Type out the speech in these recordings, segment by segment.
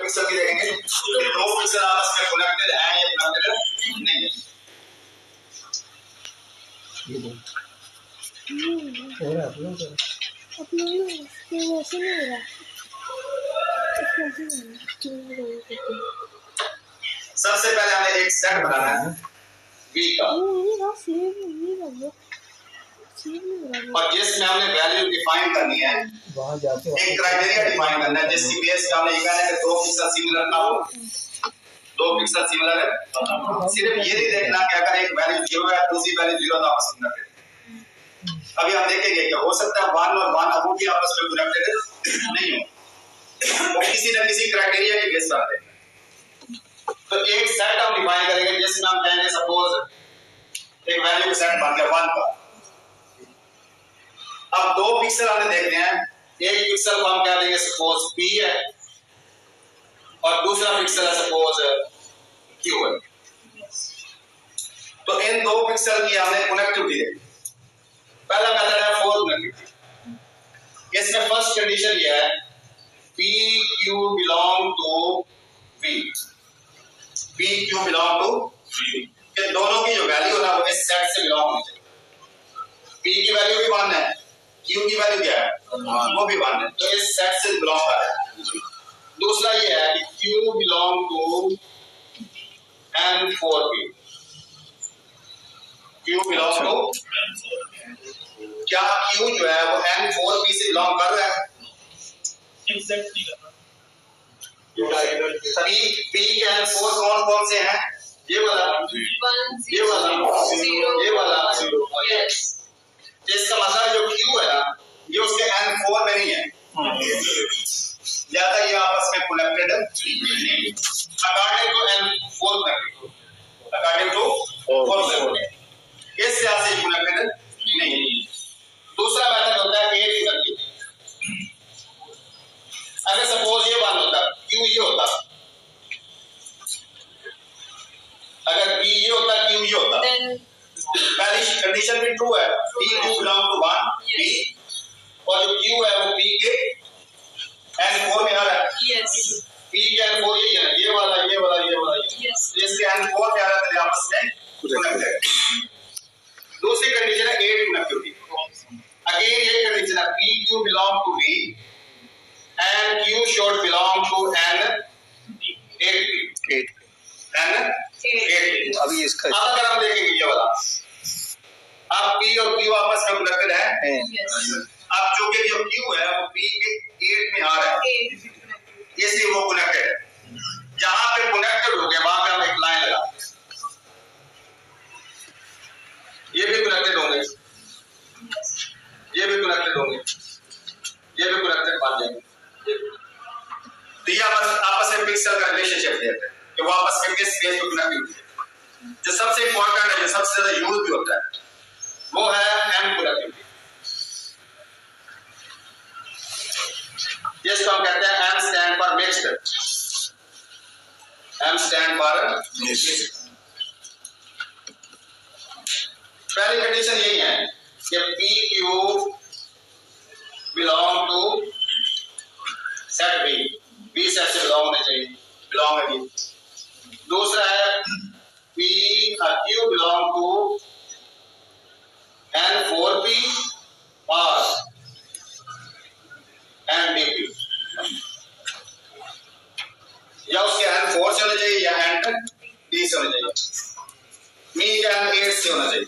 Pixel की देखेंगे दो पिक्सल आपस में कनेक्टेड हैं या कनेक्टेड नहीं है। हो रहा है अपलोड ये वैसे नहीं हो रहा सबसे पहले हमें एक सेट बनाना है v का और जिसमें हमने वैल्यू डिफाइन करनी है, वहां जाके एक क्राइटेरिया डिफाइन करना है जिसकी बेस पे हमने ये कहना है कि दो पिक्सल सिमिलर ना हो, दो पिक्सल सिमिलर है। सिर्फ ये नहीं देखना कि अगर एक वैल्यू 0 है दूसरी वैल्यू 0 तो आपस में कनेक्टेड। अभी हम देखेंगे कि हो सकता है 1 और 1 अब भी आपस में कनेक्टेड नहीं हो, वो किसी न किसी क्राइटेरिया की बेस पर देखना। तो एक सेट हम डिफाइन करेंगे जिसमें हम कहेंगे सपोज एक वैल्यू का सेट बन गया 1 का। अब दो पिक्सल हमने देखने हैं, एक पिक्सल को हम कह देंगे सपोज P है और दूसरा पिक्सल है सपोज Q है। तो इन दो पिक्सल की हमने कनेक्टिविटी देखी। पहला मेथड है फोर कनेक्टिविटी। इसमें फर्स्ट कंडीशन ये है PQ belong to V, PQ belong to V, ये दोनों की जो वैल्यू है ना वो इस सेट से बिलोंग होनी चाहिए। P की वैल्यू भी 1 है, Q की वैल्यू क्या है वो भी 1 है, तो इस सेट से बिलोंग कर रहा है। दूसरा ये है कि Q belong to N4P, Q belong to, क्या Q जो है वो N4P से बिलोंग कर रहा है? सभी P के N4 कौन कौन से हैं? ये वाला, ये वाला, ये वाला, यस। इसका मतलब जो Q है ना ये उसके N4 में नहीं है, ज्यादा ये आपस में कनेक्टेड है according to N4 connected, according to 4 इस तरह से कनेक्टेड नहीं। दूसरा मेथड होता है एट कनेक्टिविटी। अगर सपोज ये वन होता Q ये होता, अगर P ये होता Q ये होता, पहली कंडीशन भी ट्रू है, PQ बिलोंग टू 1 P और जो Q है वो P के N4 में आ रहा है। यस, P के N4 यही है, ये वाला ये वाला ये वाला यस, इसके N4 में आ रहा है तो आपस में कनेक्टेड। दूसरी कंडीशन है एट कनेक्टिविटी। अगेन ये कंडीशन है PQ belong to V and Q should belong to N8P, N8P। अभी इसका अब अगर हम देखेंगे ये वाला, अब P और Q आपस में कनेक्टेड है। अब चूंकि जो Q है वो P के 8 में आ रहा है इसलिए वो कनेक्टेड है। जहां पे कनेक्टेड हो गया वहां पे हम एक लाइन लगा, ये भी कनेक्टेड होंगे, ये भी कनेक्टेड होंगे, ये भी कनेक्टेड बन जाएंगे। तो ये आपस में पिक्सल का रिलेशनशिप देते हैं कि वो आपस में किस बेस पे कनेक्टिविटी है। जो सबसे इंपॉर्टेंट है, जो सबसे ज्यादा यूज भी होता है वो है M कनेक्टिविटी, जिसको हम कहते हैं M stand for mixed, M stand for mixed. पहली कंडीशन यही है कि PQ belong to set B, B set से बिलोंग होने चाहिए, बिलोंग है B। दूसरा है PQ बिलोंग टू N4P और NDP, या उसके N4 से होना चाहिए या ND से होना चाहिए, मीन N8 से होना चाहिए,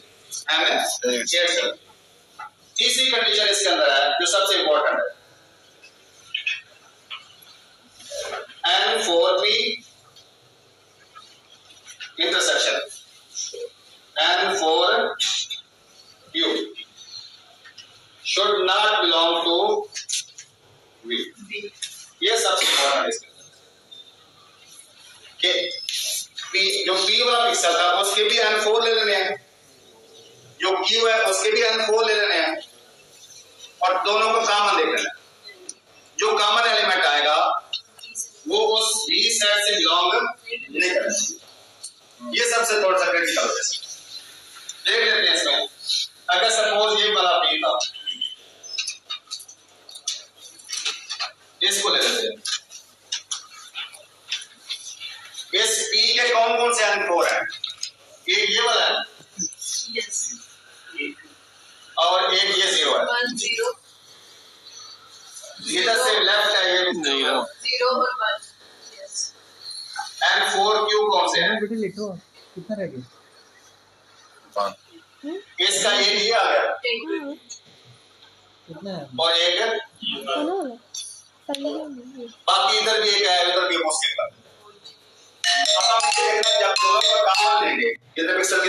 N8 से। तीसरी कंडीशन इसके अंदर है जो सबसे इंपॉर्टेंट है, N4P intersection N4Q should not belong to V। ये सबसे इंपॉर्टेंट है इसके अंदर कि P जो P वाला पिक्सल था उसके भी N4 ले लेने हैं, जो Q है उसके भी N4 ले लेने हैं और दोनों को कॉमन देख लेना। जो कॉमन एलिमेंट आएगा वो उस V सेट से बिलोंग नहीं करेगा। ये सबसे थोड़ा सा क्रिटिकल है, देख लेते हैं इसमें। अगर सपोज ये वाला P था, इसको ले लेते हैं, कौन कौन से एन 4 है? एक ये वाला है और एक ये 0 है। 1 0 इधर से लेफ्ट है ये 0 और 1। यस। एन 4 क्यूब कौन से है? बेटे लिखो कितना रह गया? इसका एक ये आ गया कितना है? और एक बाकी इधर भी एक है, उधर भी मुश्किल है। अब हम देखना जब दोनों का काम लेंगे, ये पिक्सल